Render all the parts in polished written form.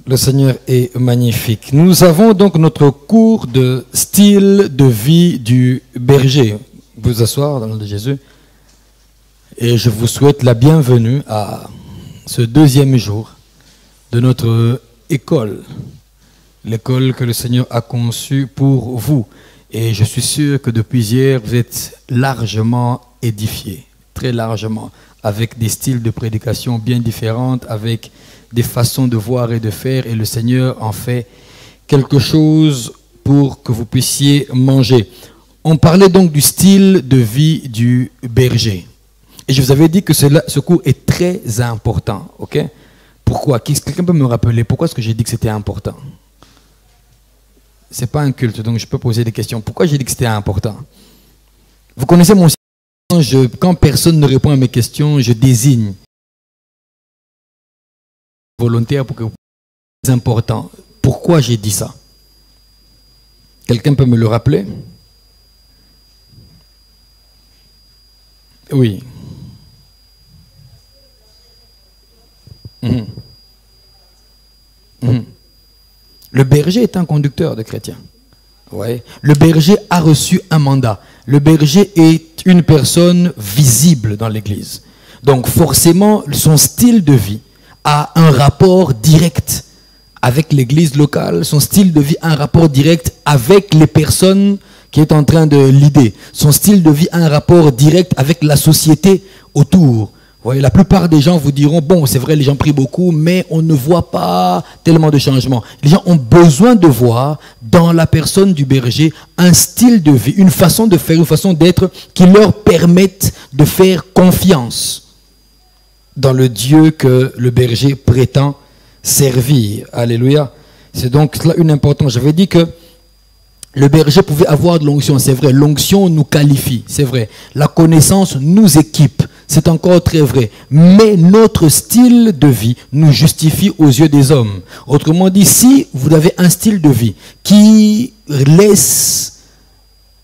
Le Seigneur est magnifique. Nous avons donc notre cours de style de vie du berger. Vous vous asseoir dans le nom de Jésus. Et je vous souhaite la bienvenue à ce deuxième jour de notre école. L'école que le Seigneur a conçue pour vous. Et je suis sûr que depuis hier, vous êtes largement édifiés, très largement, avec des styles de prédication bien différents, avec des façons de voir et de faire, et le Seigneur en fait quelque chose pour que vous puissiez manger. On parlait donc du style de vie du berger. Et je vous avais dit que ce cours est très important, ok? Pourquoi? Quelqu'un peut me rappeler pourquoi est-ce que j'ai dit que c'était important? C'est pas un culte, donc je peux poser des questions. Pourquoi j'ai dit que c'était important? Vous connaissez mon système, quand personne ne répond à mes questions, je désigne volontaire pour que c'est important. Pourquoi j'ai dit ça? Quelqu'un peut me le rappeler? Oui. Le berger est un conducteur de chrétiens. Ouais. Le berger a reçu un mandat. Le berger est une personne visible dans l'église. Donc forcément, son style de vie a un rapport direct avec l'église locale. Son style de vie a un rapport direct avec les personnes qui est en train de l'idée. Son style de vie a un rapport direct avec la société autour. Vous voyez, la plupart des gens vous diront, bon, c'est vrai, les gens prient beaucoup, mais on ne voit pas tellement de changements. Les gens ont besoin de voir dans la personne du berger un style de vie, une façon de faire, une façon d'être qui leur permette de faire confiance dans le Dieu que le berger prétend servir. Alléluia. C'est donc là une importance. J'avais dit que le berger pouvait avoir de l'onction, c'est vrai. L'onction nous qualifie, c'est vrai. La connaissance nous équipe. C'est encore très vrai. Mais notre style de vie nous justifie aux yeux des hommes. Autrement dit, si vous avez un style de vie qui laisse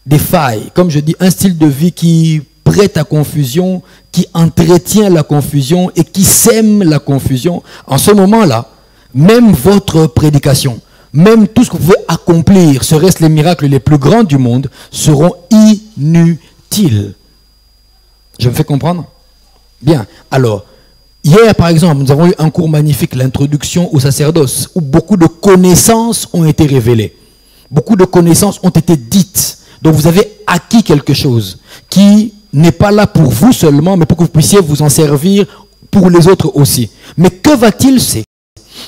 des failles, comme je dis, un style de vie qui prête à confusion, qui entretient la confusion et qui sème la confusion, en ce moment-là, même votre prédication, même tout ce que vous pouvez accomplir, serait-ce les miracles les plus grands du monde, seront inutiles. Je me fais comprendre? Bien. Alors, hier par exemple, nous avons eu un cours magnifique, l'introduction au sacerdoce, où beaucoup de connaissances ont été révélées. Beaucoup de connaissances ont été dites. Donc vous avez acquis quelque chose qui n'est pas là pour vous seulement, mais pour que vous puissiez vous en servir pour les autres aussi. Mais que va-t-il se passer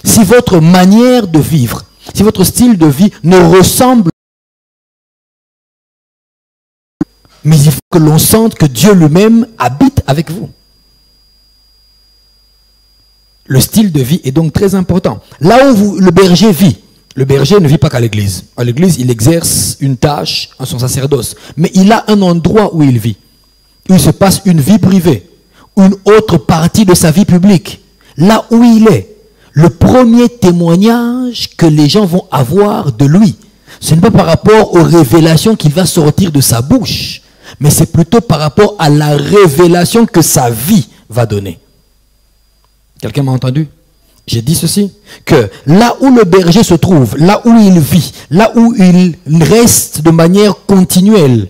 si votre manière de vivre, si votre style de vie ne ressemble pas, mais il faut que l'on sente que Dieu lui-même habite avec vous. Le style de vie est donc très important. Là où le berger vit, le berger ne vit pas qu'à l'église. À l'église, il exerce une tâche en son sacerdoce. Mais il a un endroit où il vit. Il se passe une vie privée, une autre partie de sa vie publique. Là où il est, le premier témoignage que les gens vont avoir de lui, ce n'est pas par rapport aux révélations qu'il va sortir de sa bouche, mais c'est plutôt par rapport à la révélation que sa vie va donner. Quelqu'un m'a entendu? J'ai dit ceci, que là où le berger se trouve, là où il vit, là où il reste de manière continuelle,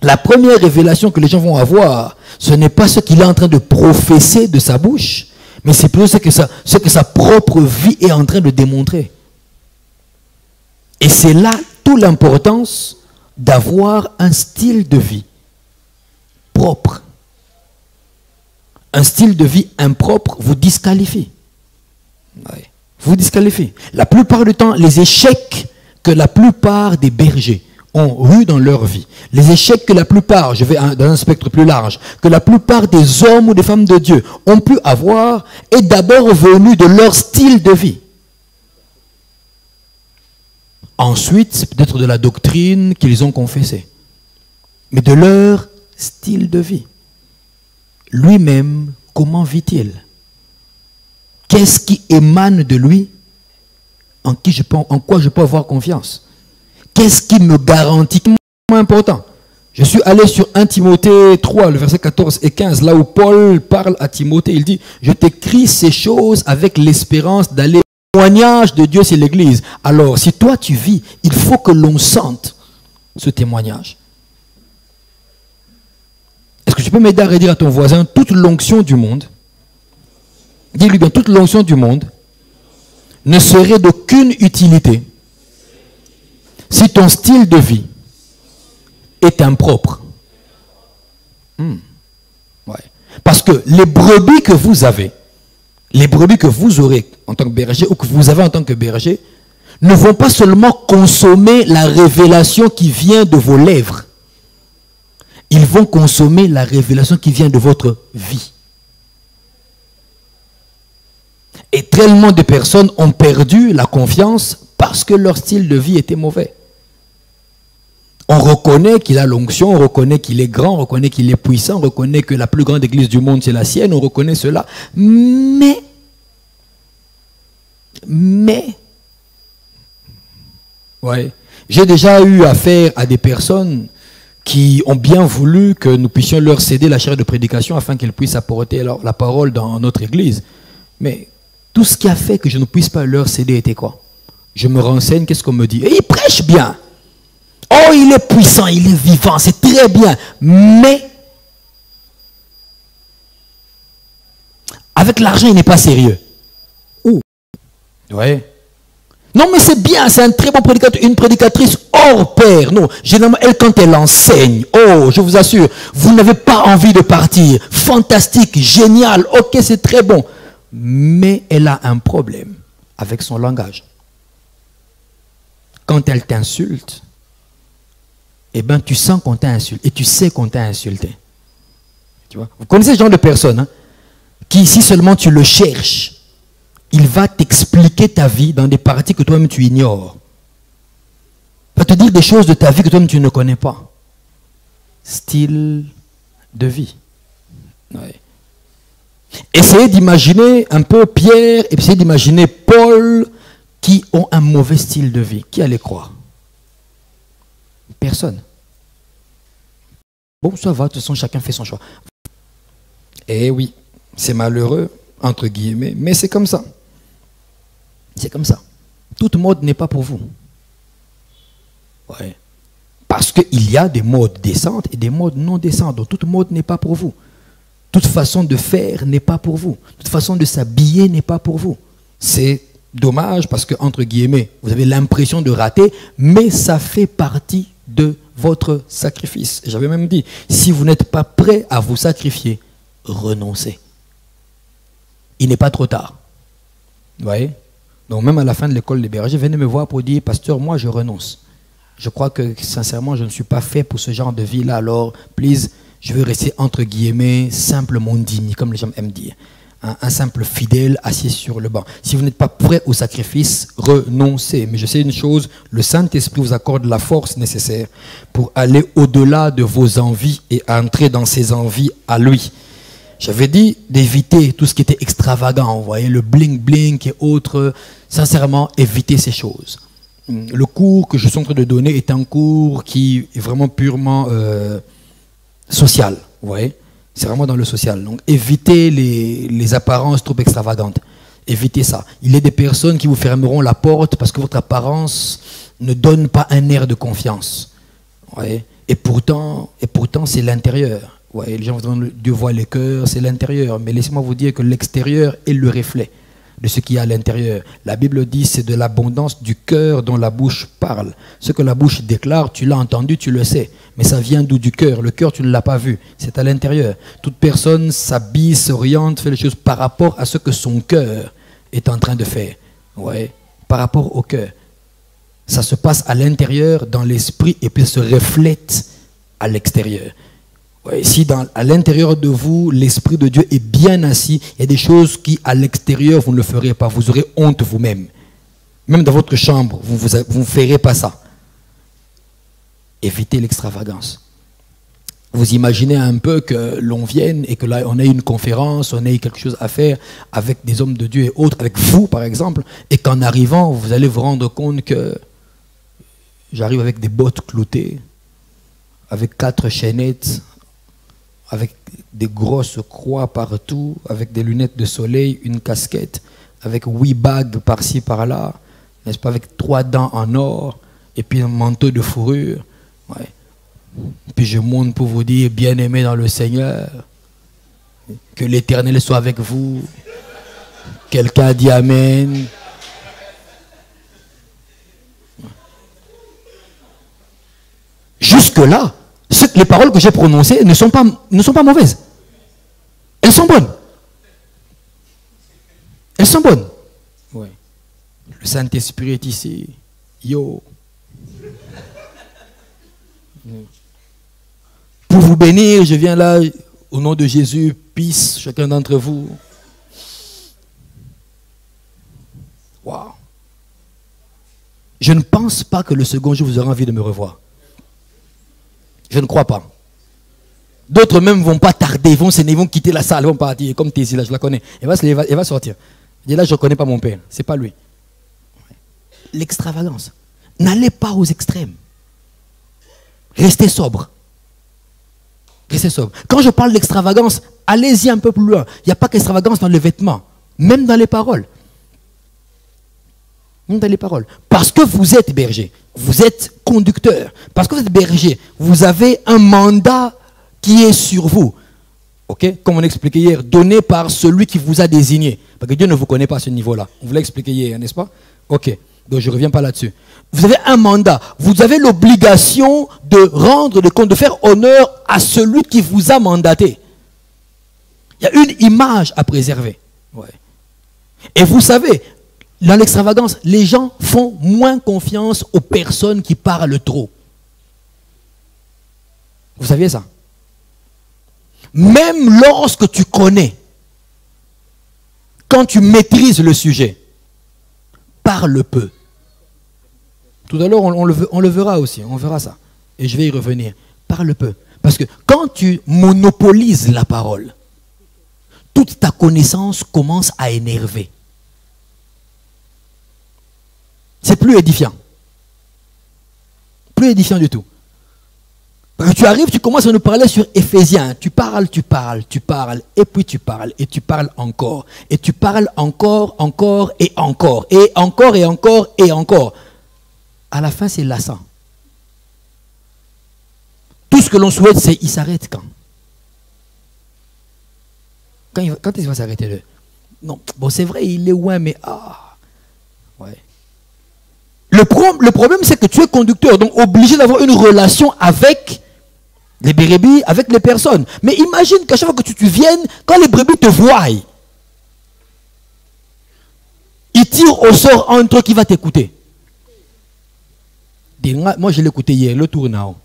la première révélation que les gens vont avoir, ce n'est pas ce qu'il est en train de professer de sa bouche, mais c'est plutôt ce que sa propre vie est en train de démontrer. Et c'est là toute l'importance d'avoir un style de vie propre. Un style de vie impropre vous disqualifie. Oui. Vous disqualifie. La plupart du temps, les échecs que la plupart des bergers ont eu dans leur vie, les échecs que la plupart, je vais dans un spectre plus large, que la plupart des hommes ou des femmes de Dieu ont pu avoir, est d'abord venu de leur style de vie. Ensuite, c'est peut-être de la doctrine qu'ils ont confessée, mais de leur style de vie. Lui-même, comment vit-il? Qu'est-ce qui émane de lui? En quoi je peux avoir confiance? Qu'est-ce qui me garantit? C'est important. Je suis allé sur 1 Timothée 3, le verset 14 et 15, là où Paul parle à Timothée. Il dit, je t'écris ces choses avec l'espérance d'aller témoignage de Dieu, c'est l'Église. Alors, si toi tu vis, il faut que l'on sente ce témoignage. Est-ce que tu peux m'aider à redire à ton voisin, toute l'onction du monde, dis-lui bien, toute l'onction du monde ne serait d'aucune utilité si ton style de vie est impropre. Ouais. Parce que les brebis que vous avez, les brebis que vous aurez en tant que berger ou que vous avez en tant que berger, ne vont pas seulement consommer la révélation qui vient de vos lèvres. Ils vont consommer la révélation qui vient de votre vie. Et tellement de personnes ont perdu la confiance parce que leur style de vie était mauvais. On reconnaît qu'il a l'onction, on reconnaît qu'il est grand, on reconnaît qu'il est puissant, on reconnaît que la plus grande église du monde c'est la sienne, on reconnaît cela. Mais, ouais, j'ai déjà eu affaire à des personnes qui ont bien voulu que nous puissions leur céder la chaire de prédication afin qu'ils puissent apporter la parole dans notre église. Mais tout ce qui a fait que je ne puisse pas leur céder était quoi? Je me renseigne, qu'est-ce qu'on me dit? Et il prêche bien. Oh, il est puissant, il est vivant, c'est très bien. Mais, avec l'argent, il n'est pas sérieux. Ouh. Ouais. Non, mais c'est bien, c'est un très bon prédicateur, une prédicatrice hors pair. Non, généralement, elle, quand elle enseigne, oh, je vous assure, vous n'avez pas envie de partir. Fantastique, génial, ok, c'est très bon. Mais elle a un problème avec son langage. Quand elle t'insulte, eh bien, tu sens qu'on t'a insulté et tu sais qu'on t'a insulté. Tu vois? Vous connaissez ce genre de personne hein, qui, si seulement tu le cherches, il va t'expliquer ta vie dans des parties que toi-même tu ignores. Il va te dire des choses de ta vie que toi-même tu ne connais pas. Style de vie. Ouais. Essayez d'imaginer un peu Pierre, et essayez d'imaginer Paul qui ont un mauvais style de vie. Qui allait croire? Personne. Bon, ça va, de toute façon, chacun fait son choix. Eh oui, c'est malheureux, entre guillemets, mais c'est comme ça. C'est comme ça. Toute mode n'est pas pour vous. Ouais. Parce qu'il y a des modes décentes et des modes non décentes. Donc toute mode n'est pas pour vous. Toute façon de faire n'est pas pour vous. Toute façon de s'habiller n'est pas pour vous. C'est dommage parce que, entre guillemets, vous avez l'impression de rater, mais ça fait partie de votre sacrifice. J'avais même dit, si vous n'êtes pas prêt à vous sacrifier, renoncez. Il n'est pas trop tard. Vous voyez? Donc même à la fin de l'école des bergers, venez me voir pour dire, pasteur, moi je renonce. Je crois que sincèrement, je ne suis pas fait pour ce genre de vie-là. Alors, please, je veux rester entre guillemets simple mondini, comme les gens aiment dire. Un simple fidèle assis sur le banc. Si vous n'êtes pas prêt au sacrifice, renoncez. Mais je sais une chose, le Saint-Esprit vous accorde la force nécessaire pour aller au-delà de vos envies et entrer dans ses envies à lui. J'avais dit d'éviter tout ce qui était extravagant, vous voyez, le bling-bling et autres. Sincèrement, évitez ces choses. Le cours que je suis en train de donner est un cours qui est vraiment purement social, vous voyez. C'est vraiment dans le social. Donc, évitez les apparences trop extravagantes. Évitez ça. Il y a des personnes qui vous fermeront la porte parce que votre apparence ne donne pas un air de confiance. Vous voyez. Et pourtant c'est l'intérieur. Ouais, les gens vous disent Dieu voit les cœurs, c'est l'intérieur. Mais laissez-moi vous dire que l'extérieur est le reflet de ce qu'il y a à l'intérieur. La Bible dit c'est de l'abondance du cœur dont la bouche parle. Ce que la bouche déclare, tu l'as entendu, tu le sais. Mais ça vient d'où? Du cœur. Le cœur, tu ne l'as pas vu. C'est à l'intérieur. Toute personne s'habille, s'oriente, fait les choses par rapport à ce que son cœur est en train de faire. Ouais, par rapport au cœur. Ça se passe à l'intérieur, dans l'esprit, et puis ça se reflète à l'extérieur. Ouais, si à l'intérieur de vous, l'Esprit de Dieu est bien assis, il y a des choses qui, à l'extérieur, vous ne le ferez pas. Vous aurez honte vous-même. Même dans votre chambre, vous ne ferez pas ça. Évitez l'extravagance. Vous imaginez un peu que l'on vienne et que là, on ait une conférence, on ait quelque chose à faire avec des hommes de Dieu et autres, avec vous, par exemple, et qu'en arrivant, vous allez vous rendre compte que j'arrive avec des bottes cloutées, avec 4 chaînettes, avec des grosses croix partout, avec des lunettes de soleil, une casquette. avec 8 bagues par-ci, par-là, n'est-ce pas, avec 3 dents en or, et puis un manteau de fourrure. Ouais. Puis je monte pour vous dire, bien-aimés dans le Seigneur, que l'Éternel soit avec vous. Quelqu'un dit Amen. Jusque-là, les paroles que j'ai prononcées ne sont pas mauvaises. Elles sont bonnes. Elles sont bonnes. Ouais. Le Saint-Esprit est ici. Yo. Pour vous bénir, je viens là, au nom de Jésus, peace, chacun d'entre vous. Wow. Je ne pense pas que le second jour, vous aurez envie de me revoir. Je ne crois pas. D'autres même ne vont pas tarder, ils vont quitter la salle, ils vont partir. Comme Tézi, là, je la connais. Elle va sortir. Et là, je ne connais pas mon père. Ce n'est pas lui. L'extravagance. N'allez pas aux extrêmes. Restez sobre. Restez sobre. Quand je parle d'extravagance, allez-y un peu plus loin. Il n'y a pas qu'extravagance dans les vêtements, même dans les paroles. Même dans les paroles. Parce que vous êtes berger, vous êtes conducteur. Parce que vous êtes berger, vous avez un mandat qui est sur vous. Ok? Comme on expliquait hier, donné par celui qui vous a désigné. Parce que Dieu ne vous connaît pas à ce niveau-là. On vous l'a expliqué hier, n'est-ce pas? Ok. Donc je ne reviens pas là-dessus. Vous avez un mandat. Vous avez l'obligation de rendre le compte, de faire honneur à celui qui vous a mandaté. Il y a une image à préserver. Ouais. Et vous savez, dans l'extravagance, les gens font moins confiance aux personnes qui parlent trop. Vous saviez ça? Même lorsque tu connais, quand tu maîtrises le sujet, parle peu. Tout à l'heure, on le verra aussi, on verra ça. Et je vais y revenir. Parle peu. Parce que quand tu monopolises la parole, toute ta connaissance commence à énerver. C'est plus édifiant. Plus édifiant du tout. Parce que tu arrives, tu commences à nous parler sur Éphésiens. Tu parles, et puis tu parles, et tu parles encore. Et tu parles encore, et encore. Et encore, et encore, et encore. À la fin, c'est lassant. Tout ce que l'on souhaite, c'est il s'arrête quand? Quand il va s'arrêter le... Non, bon, c'est vrai, il est loin, mais... Ouais. Le problème, c'est que tu es conducteur, donc obligé d'avoir une relation avec les brebis, avec les personnes. Mais imagine qu'à chaque fois que tu viennes, quand les brebis te voient, ils tirent au sort entre eux qui va t'écouter. Moi, je l'ai écouté hier, le tournao.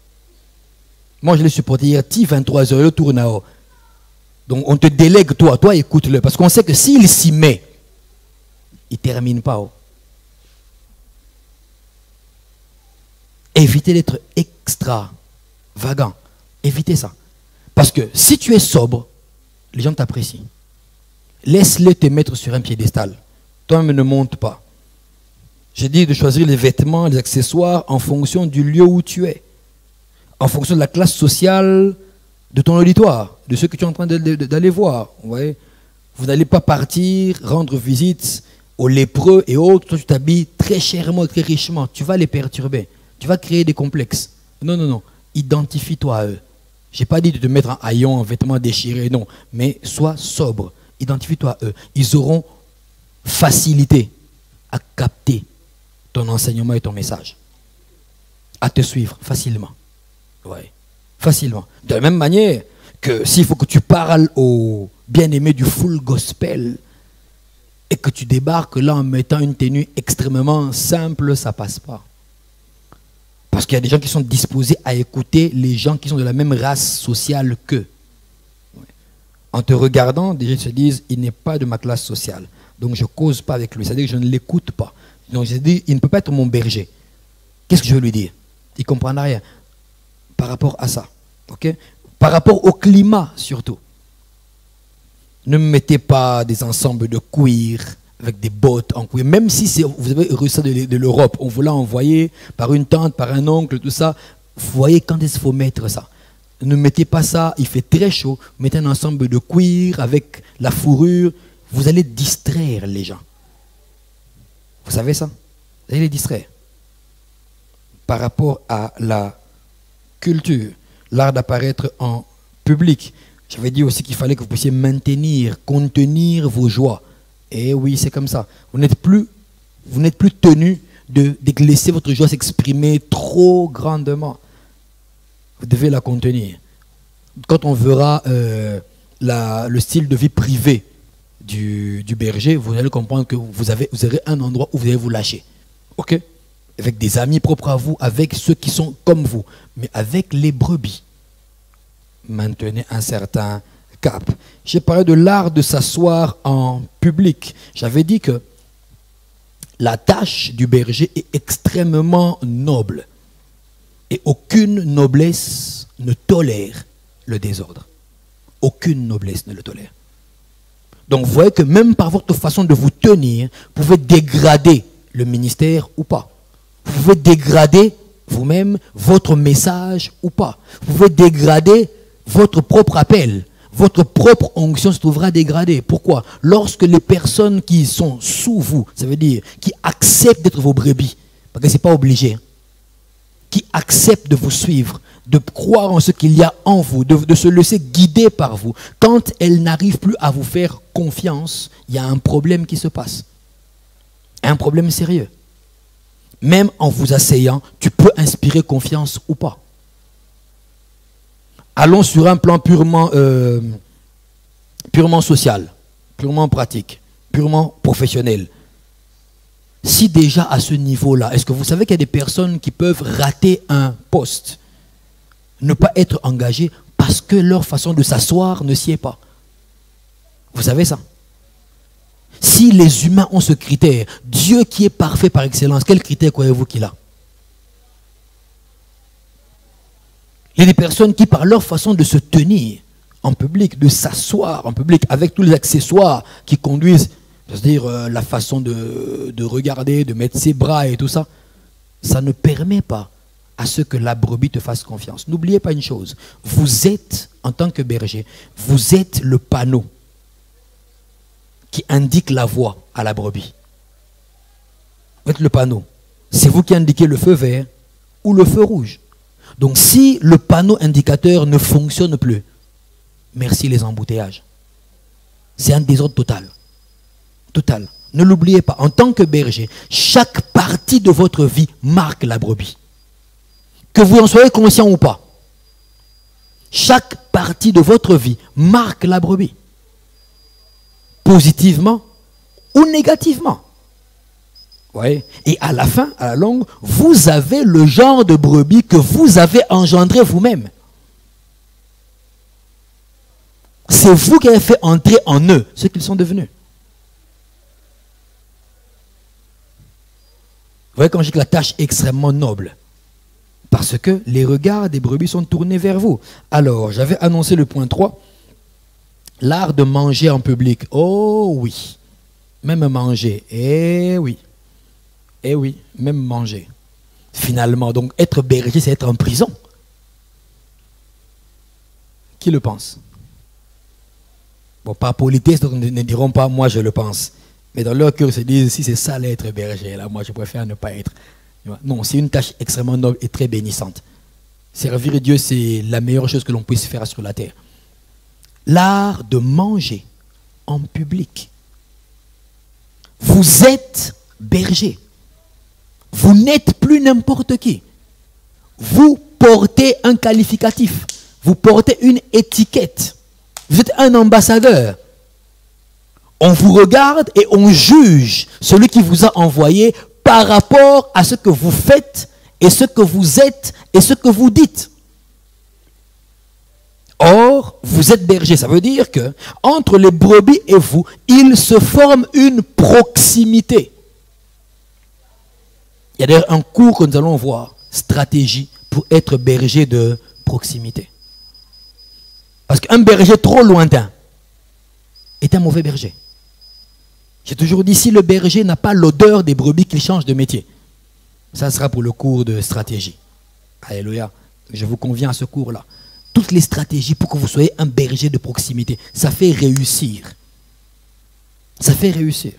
Moi, je l'ai supporté hier, 23h, le tournao. Donc, on te délègue, toi écoute-le. Parce qu'on sait que s'il s'y met, il ne termine pas. Évitez d'être extravagant. Évitez ça. Parce que si tu es sobre, les gens t'apprécient. Laisse-les te mettre sur un piédestal. Toi-même ne monte pas. J'ai dit de choisir les vêtements, les accessoires en fonction du lieu où tu es. En fonction de la classe sociale de ton auditoire, de ceux que tu es en train d'aller voir. Ouais. Vous n'allez pas partir, rendre visite aux lépreux et autres. Toi, tu t'habilles très chèrement, très richement. Tu vas les perturber. Tu vas créer des complexes. Non, non, non. Identifie-toi à eux. Je n'ai pas dit de te mettre en haillons, en vêtements déchirés, non. Mais sois sobre. Identifie-toi à eux. Ils auront facilité à capter ton enseignement et ton message. À te suivre facilement. Ouais. Facilement. De la même manière que s'il faut que tu parles aux bien-aimés du full gospel et que tu débarques là en mettant une tenue extrêmement simple, ça ne passe pas. Parce qu'il y a des gens qui sont disposés à écouter les gens qui sont de la même race sociale qu'eux. En te regardant, déjà ils se disent, il n'est pas de ma classe sociale. Donc je ne cause pas avec lui, c'est-à-dire que je ne l'écoute pas. Donc je dis, il ne peut pas être mon berger. Qu'est-ce que je veux lui dire? Il ne comprendra rien par rapport à ça. Okay? Par rapport au climat surtout. Ne me mettez pas des ensembles de cuir avec des bottes en cuir. Même si vous avez reçu ça de l'Europe, on vous l'a envoyé par une tante, par un oncle, tout ça. Vous voyez quand est-ce qu'il faut mettre ça. Ne mettez pas ça, il fait très chaud. Mettez un ensemble de cuir avec la fourrure. Vous allez distraire les gens. Vous savez ça? Vous allez les distraire. Par rapport à la culture, l'art d'apparaître en public. J'avais dit aussi qu'il fallait que vous puissiez maintenir, contenir vos joies. Et oui, c'est comme ça. Vous n'êtes plus tenu de laisser votre joie s'exprimer trop grandement. Vous devez la contenir. Quand on verra le style de vie privé du berger, vous allez comprendre que vous aurez un endroit où vous allez vous lâcher. Ok? Avec des amis propres à vous, avec ceux qui sont comme vous. Mais avec les brebis, maintenez un certain cap. J'ai parlé de l'art de s'asseoir en public. J'avais dit que la tâche du berger est extrêmement noble. Et aucune noblesse ne tolère le désordre. Aucune noblesse ne le tolère. Donc vous voyez que même par votre façon de vous tenir, vous pouvez dégrader le ministère ou pas. Vous pouvez dégrader vous-même votre message ou pas. Vous pouvez dégrader votre propre appel. Votre propre onction se trouvera dégradée. Pourquoi? Lorsque les personnes qui sont sous vous, ça veut dire qui acceptent d'être vos brebis, parce que ce n'est pas obligé, qui acceptent de vous suivre, de croire en ce qu'il y a en vous, de se laisser guider par vous, quand elles n'arrivent plus à vous faire confiance, il y a un problème qui se passe. Un problème sérieux. Même en vous asseyant, tu peux inspirer confiance ou pas. Allons sur un plan purement social, purement pratique, purement professionnel. Si déjà à ce niveau-là, est-ce que vous savez qu'il y a des personnes qui peuvent rater un poste, ne pas être engagées parce que leur façon de s'asseoir ne s'y est pas? Vous savez ça? Si les humains ont ce critère, Dieu qui est parfait par excellence, quel critère croyez-vous qu'il a? Il y a des personnes qui, par leur façon de se tenir en public, de s'asseoir en public, avec tous les accessoires qui conduisent, c'est-à-dire la façon de regarder, de mettre ses bras et tout ça, ça ne permet pas à ce que la brebis te fasse confiance. N'oubliez pas une chose, vous êtes, en tant que berger, vous êtes le panneau qui indique la voie à la brebis. Vous êtes le panneau. C'est vous qui indiquez le feu vert ou le feu rouge. Donc si le panneau indicateur ne fonctionne plus, merci les embouteillages. C'est un désordre total. Total. Ne l'oubliez pas, en tant que berger, chaque partie de votre vie marque la brebis. Que vous en soyez conscient ou pas. Chaque partie de votre vie marque la brebis. Positivement ou négativement. Ouais. Et à la fin, à la longue, vous avez le genre de brebis que vous avez engendré vous-même. C'est vous qui avez fait entrer en eux ce qu'ils sont devenus. Vous voyez quand je dis que la tâche est extrêmement noble. Parce que les regards des brebis sont tournés vers vous. Alors, j'avais annoncé le point 3. L'art de manger en public. Oh oui. Même manger. Eh oui. Eh oui, même manger. Finalement, donc être berger, c'est être en prison. Qui le pense? Bon, par politesse, ne diront pas moi je le pense. Mais dans leur cœur, ils se disent si c'est ça l'être berger, là, moi je préfère ne pas être. Non, c'est une tâche extrêmement noble et très bénissante. Servir Dieu, c'est la meilleure chose que l'on puisse faire sur la terre. L'art de manger en public. Vous êtes berger. Vous n'êtes plus n'importe qui. Vous portez un qualificatif. Vous portez une étiquette. Vous êtes un ambassadeur. On vous regarde et on juge celui qui vous a envoyé par rapport à ce que vous faites et ce que vous êtes et ce que vous dites. Or, vous êtes berger. Ça veut dire que entre les brebis et vous, il se forme une proximité. Il y a d'ailleurs un cours que nous allons voir, stratégie pour être berger de proximité. Parce qu'un berger trop lointain est un mauvais berger. J'ai toujours dit, si le berger n'a pas l'odeur des brebis, qu'il change de métier. Ça sera pour le cours de stratégie. Alléluia. Je vous conviens à ce cours-là. Toutes les stratégies pour que vous soyez un berger de proximité, ça fait réussir. Ça fait réussir.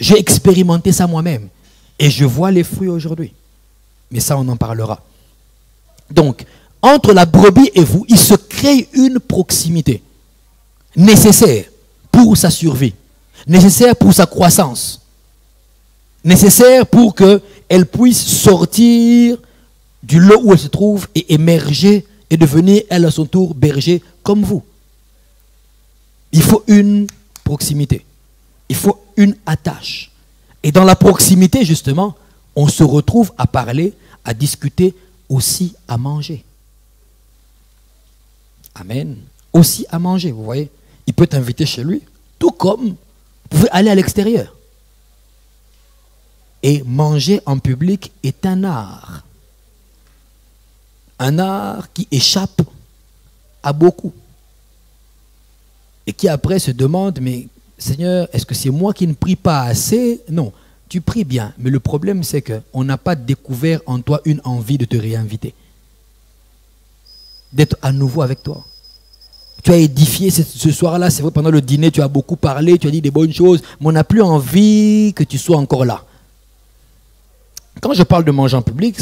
J'ai expérimenté ça moi-même. Et je vois les fruits aujourd'hui. Mais ça, on en parlera. Donc, entre la brebis et vous, il se crée une proximité nécessaire pour sa survie, nécessaire pour sa croissance, nécessaire pour qu'elle puisse sortir du lot où elle se trouve et émerger et devenir, elle à son tour, berger comme vous. Il faut une proximité. Il faut une attache. Et dans la proximité, justement, on se retrouve à parler, à discuter, aussi à manger. Amen. Aussi à manger, vous voyez. Il peut t'inviter chez lui, tout comme vous pouvez aller à l'extérieur. Et manger en public est un art. Un art qui échappe à beaucoup. Et qui après se demande, mais Seigneur, est-ce que c'est moi qui ne prie pas assez? Non, tu pries bien. Mais le problème, c'est qu'on n'a pas découvert en toi une envie de te réinviter. D'être à nouveau avec toi. Tu as édifié ce soir-là, c'est vrai, pendant le dîner, tu as beaucoup parlé, tu as dit des bonnes choses, mais on n'a plus envie que tu sois encore là. Quand je parle de manger en public,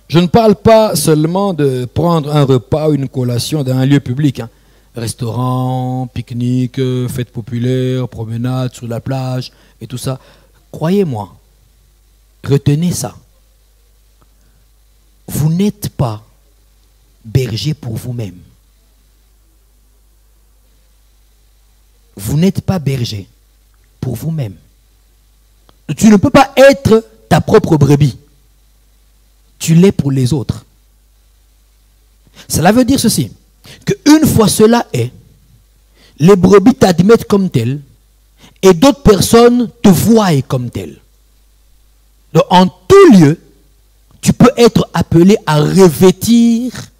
je ne parle pas seulement de prendre un repas ou une collation dans un lieu public. Hein. Restaurant, pique-nique, fête populaire, promenade sur la plage et tout ça. Croyez-moi, retenez ça. Vous n'êtes pas berger pour vous-même. Vous n'êtes pas berger pour vous-même. Tu ne peux pas être ta propre brebis. Tu l'es pour les autres. Cela veut dire ceci, qu'une fois cela est, les brebis t'admettent comme tel et d'autres personnes te voient comme tel. Donc, en tout lieu, tu peux être appelé à revêtir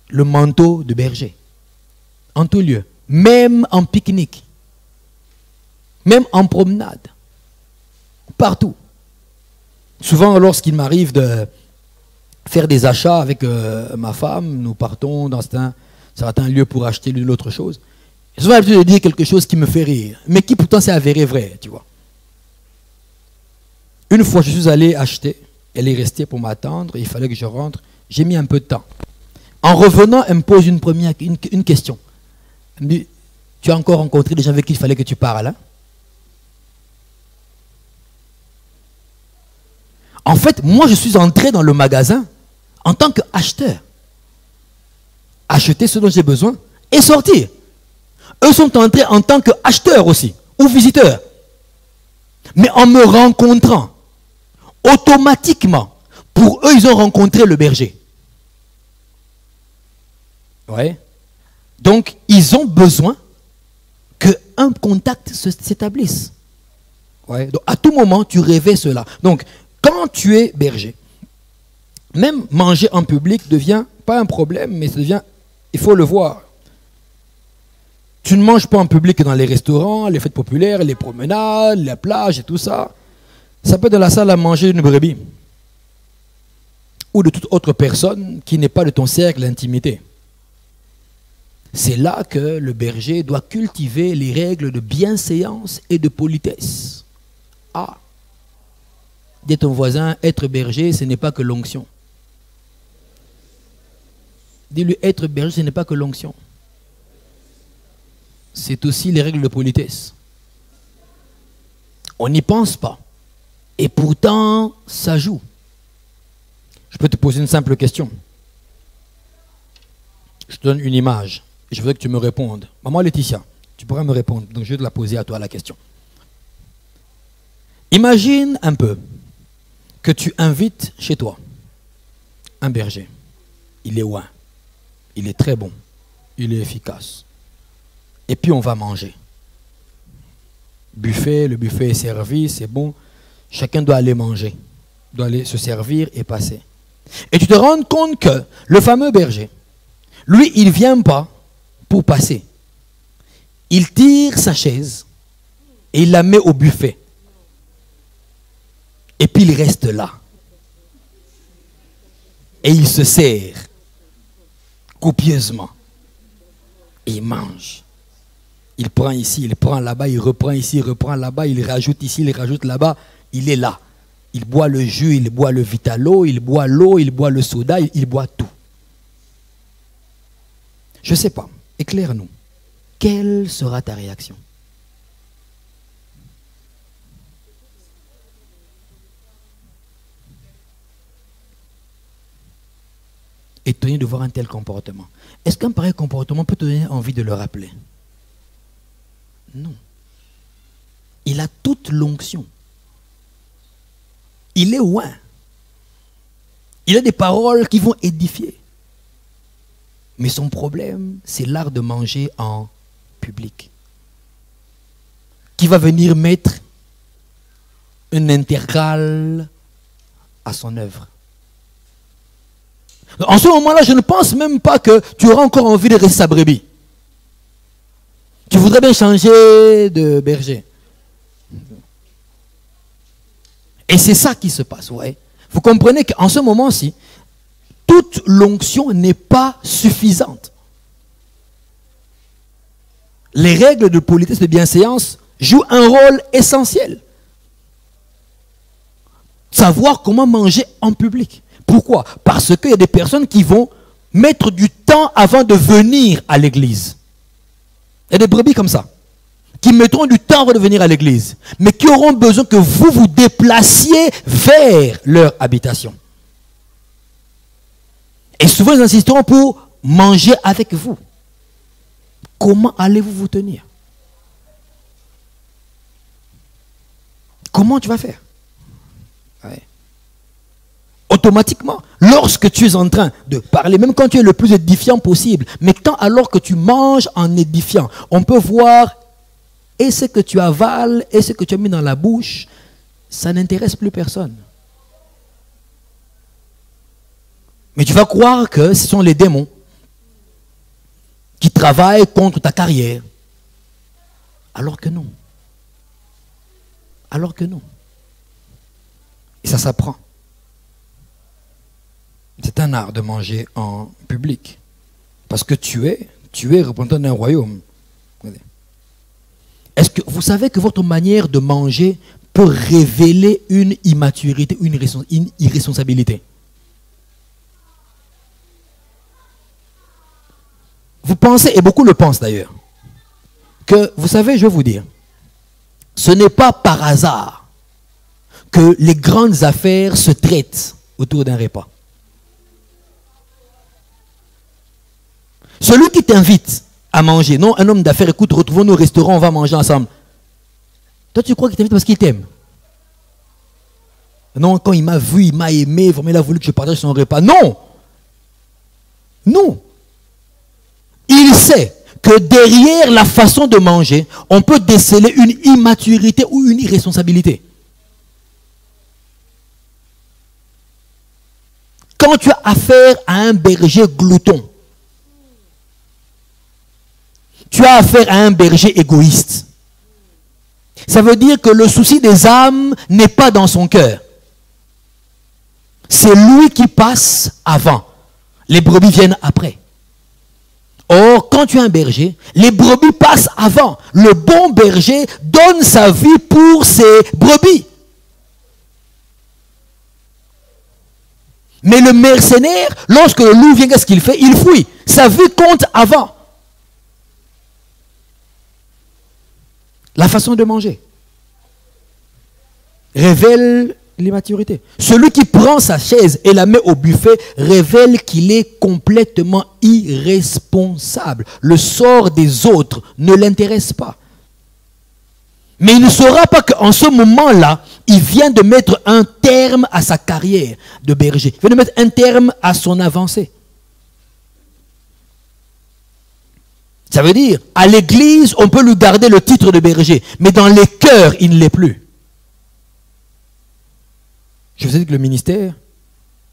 le manteau de berger. En tout lieu. Même en pique-nique. Même en promenade. Partout. Souvent, lorsqu'il m'arrive de faire des achats avec ma femme, nous partons dans certains lieux pour acheter l'une ou l'autre chose. J'ai souvent l'habitude de dire quelque chose qui me fait rire, mais qui pourtant s'est avéré vrai, tu vois. Une fois, je suis allé acheter. Elle est restée pour m'attendre. Il fallait que je rentre. J'ai mis un peu de temps. En revenant, elle me pose une question. Elle me dit, tu as encore rencontré des gens avec qui il fallait que tu parles, hein? En fait, moi, je suis entré dans le magasin en tant qu'acheteur. Acheter ce dont j'ai besoin et sortir. Eux sont entrés en tant qu'acheteurs aussi, ou visiteurs. Mais en me rencontrant, automatiquement, pour eux, ils ont rencontré le berger. Ouais. Donc, ils ont besoin qu'un contact s'établisse. Ouais. Donc, à tout moment, tu rêvais cela. Donc, quand tu es berger, même manger en public devient pas un problème, mais ça devient, il faut le voir. Tu ne manges pas en public que dans les restaurants, les fêtes populaires, les promenades, la plage et tout ça. Ça peut être dans la salle à manger une brebis. Ou de toute autre personne qui n'est pas de ton cercle d'intimité. C'est là que le berger doit cultiver les règles de bienséance et de politesse. Ah! Dis à ton voisin, être berger, ce n'est pas que l'onction. Dis-lui, être berger, ce n'est pas que l'onction. C'est aussi les règles de politesse. On n'y pense pas. Et pourtant, ça joue. Je peux te poser une simple question. Je te donne une image. Et je voudrais que tu me répondes. Maman Laetitia, tu pourras me répondre. Donc je vais te la poser à toi la question. Imagine un peu que tu invites chez toi un berger. Il est ouin. Il est très bon. Il est efficace. Et puis on va manger. Buffet, le buffet est servi, c'est bon. Chacun doit aller manger. Doit aller se servir et passer. Et tu te rends compte que le fameux berger, lui, il ne vient pas pour passer. Il tire sa chaise et il la met au buffet. Et puis il reste là. Et il se sert copieusement. Et il mange. Il prend ici, il prend là-bas, il reprend ici, il reprend là-bas, il rajoute ici, il rajoute là-bas. Il est là. Il boit le jus, il boit le Vitalo, il boit l'eau, il boit le soda, il boit tout. Je ne sais pas. Éclaire-nous. Quelle sera ta réaction? Étonné de voir un tel comportement. Est-ce qu'un pareil comportement peut te donner envie de le rappeler? Non. Il a toute l'onction. Il est loin. Il a des paroles qui vont édifier. Mais son problème, c'est l'art de manger en public. Qui va venir mettre une intercale à son œuvre. En ce moment-là, je ne pense même pas que tu auras encore envie de rester sa brebis. Tu voudrais bien changer de berger. Et c'est ça qui se passe, ouais. Vous comprenez qu'en ce moment-ci, toute l'onction n'est pas suffisante. Les règles de politesse et de bienséance jouent un rôle essentiel. Savoir comment manger en public. Pourquoi? Parce qu'il y a des personnes qui vont mettre du temps avant de venir à l'église. Il y a des brebis comme ça, qui mettront du temps avant de venir à l'église, mais qui auront besoin que vous vous déplaciez vers leur habitation. Et souvent, ils insisteront pour manger avec vous. Comment allez-vous vous tenir? Comment tu vas faire? Ouais. Automatiquement, lorsque tu es en train de parler, même quand tu es le plus édifiant possible, mais quand alors que tu manges en édifiant, on peut voir et ce que tu avales et ce que tu as mis dans la bouche, ça n'intéresse plus personne. Mais tu vas croire que ce sont les démons qui travaillent contre ta carrière. Alors que non. Alors que non. Et ça s'apprend. C'est un art de manger en public. Parce que tu es représentant d'un royaume. Est-ce que vous savez que votre manière de manger peut révéler une immaturité, une irresponsabilité? Vous pensez, et beaucoup le pensent d'ailleurs, que, vous savez, je vais vous dire, ce n'est pas par hasard que les grandes affaires se traitent autour d'un repas. Celui qui t'invite à manger, non un homme d'affaires, écoute, retrouvons-nous au restaurant, on va manger ensemble. Toi, tu crois qu'il t'invite parce qu'il t'aime? Non, quand il m'a vu, il m'a aimé, vraiment, il a voulu que je partage son repas. Non! Non! Il sait que derrière la façon de manger, on peut déceler une immaturité ou une irresponsabilité. Quand tu as affaire à un berger glouton, tu as affaire à un berger égoïste. Ça veut dire que le souci des âmes n'est pas dans son cœur. C'est lui qui passe avant. Les brebis viennent après. Or, quand tu es un berger, les brebis passent avant. Le bon berger donne sa vie pour ses brebis. Mais le mercenaire, lorsque le loup vient, qu'est-ce qu'il fait? Il fuit. Sa vie compte avant. La façon de manger révèle l'immaturité. Celui qui prend sa chaise et la met au buffet révèle qu'il est complètement irresponsable. Le sort des autres ne l'intéresse pas. Mais il ne saura pas qu'en ce moment-là, il vient de mettre un terme à sa carrière de berger. Il vient de mettre un terme à son avancée. Ça veut dire, à l'église, on peut lui garder le titre de berger, mais dans les cœurs, il ne l'est plus. Je vous ai dit que le ministère,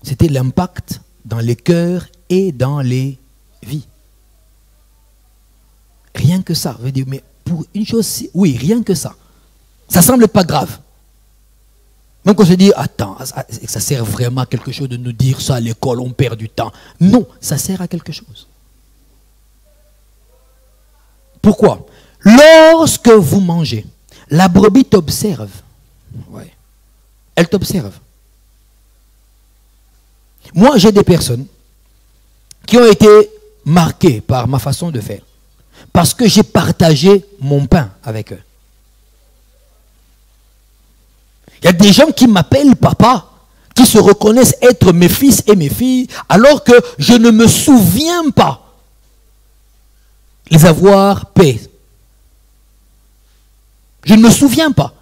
c'était l'impact dans les cœurs et dans les vies. Rien que ça. Je veux dire, mais pour une chose, oui, rien que ça. Ça ne semble pas grave. Même quand on se dit, attends, ça sert vraiment à quelque chose de nous dire ça à l'école, on perd du temps. Non, ça sert à quelque chose. Pourquoi? Lorsque vous mangez, la brebis t'observe. Ouais. Elle t'observe. Moi, j'ai des personnes qui ont été marquées par ma façon de faire. Parce que j'ai partagé mon pain avec eux. Il y a des gens qui m'appellent papa, qui se reconnaissent être mes fils et mes filles, alors que je ne me souviens pas les avoir paix. Je ne me souviens pas.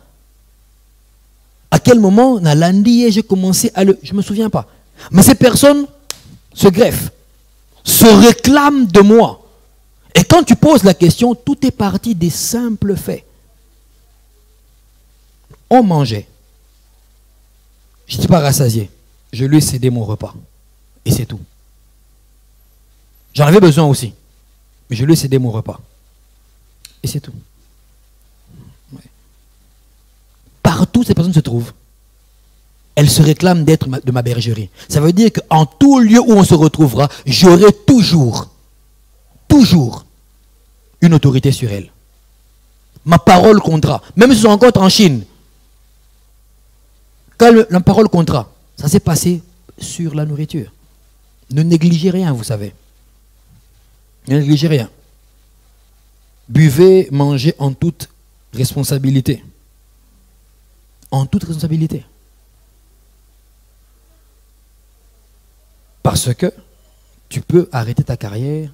À quel moment, dans lundi, j'ai commencé à le... Je ne me souviens pas. Mais ces personnes se greffent, se réclament de moi. Et quand tu poses la question, tout est parti des simples faits. On mangeait. Je n'étais pas rassasié. Je lui ai cédé mon repas. Et c'est tout. J'en avais besoin aussi. Mais je lui ai cédé mon repas. Et c'est tout. Ouais. Partout, ces personnes se trouvent. Elles se réclament d'être de ma bergerie. Ça veut dire qu'en tout lieu où on se retrouvera, j'aurai toujours une autorité sur elles. Ma parole comptera. Même si je rencontre en Chine, quand la parole comptera, ça s'est passé sur la nourriture. Ne négligez rien, vous savez. Ne négligez rien. Buvez, mangez en toute responsabilité. En toute responsabilité. Parce que tu peux arrêter ta carrière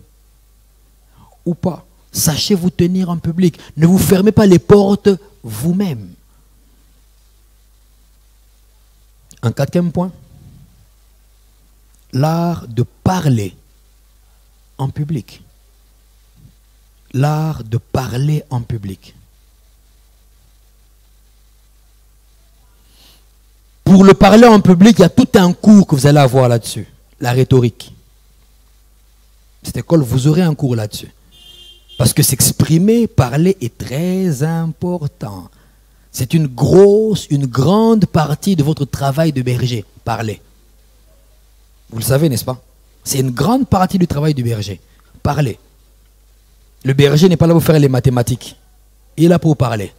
ou pas. Sachez vous tenir en public. Ne vous fermez pas les portes vous-même. Un quatrième point. L'art de parler en public. L'art de parler en public. Pour le parler en public, il y a tout un cours que vous allez avoir là-dessus. La rhétorique. Cette école, vous aurez un cours là-dessus. Parce que s'exprimer, parler est très important. C'est une grande partie de votre travail de berger. Parler. Vous le savez, n'est-ce pas? C'est une grande partie du travail du berger. Parler. Le berger n'est pas là pour faire les mathématiques. Il est là pour parler.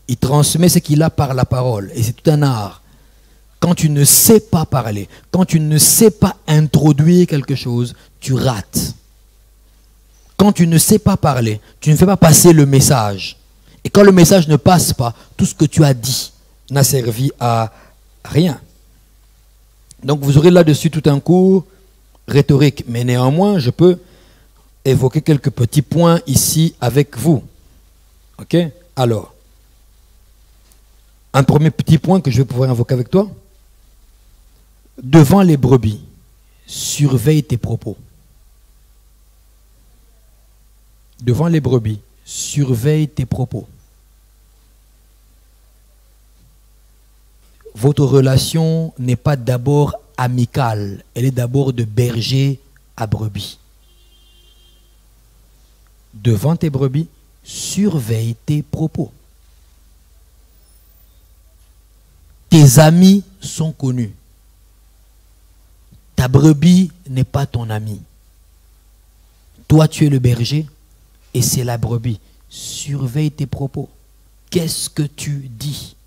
Il transmet ce qu'il a par la parole. Et c'est tout un art. Quand tu ne sais pas parler, quand tu ne sais pas introduire quelque chose, tu rates. Quand tu ne sais pas parler, tu ne fais pas passer le message. Et quand le message ne passe pas, tout ce que tu as dit n'a servi à rien. Donc vous aurez là-dessus tout un cours rhétorique. Mais néanmoins, je peux évoquer quelques petits points ici avec vous. Ok? Alors, un premier petit point que je vais pouvoir invoquer avec toi. Devant les brebis, surveille tes propos. Devant les brebis, surveille tes propos. Votre relation n'est pas d'abord amicale, elle est d'abord de berger à brebis. Devant tes brebis, surveille tes propos. Tes amis sont connus. Ta brebis n'est pas ton ami. Toi, tu es le berger et c'est la brebis. Surveille tes propos. Qu'est-ce que tu dis?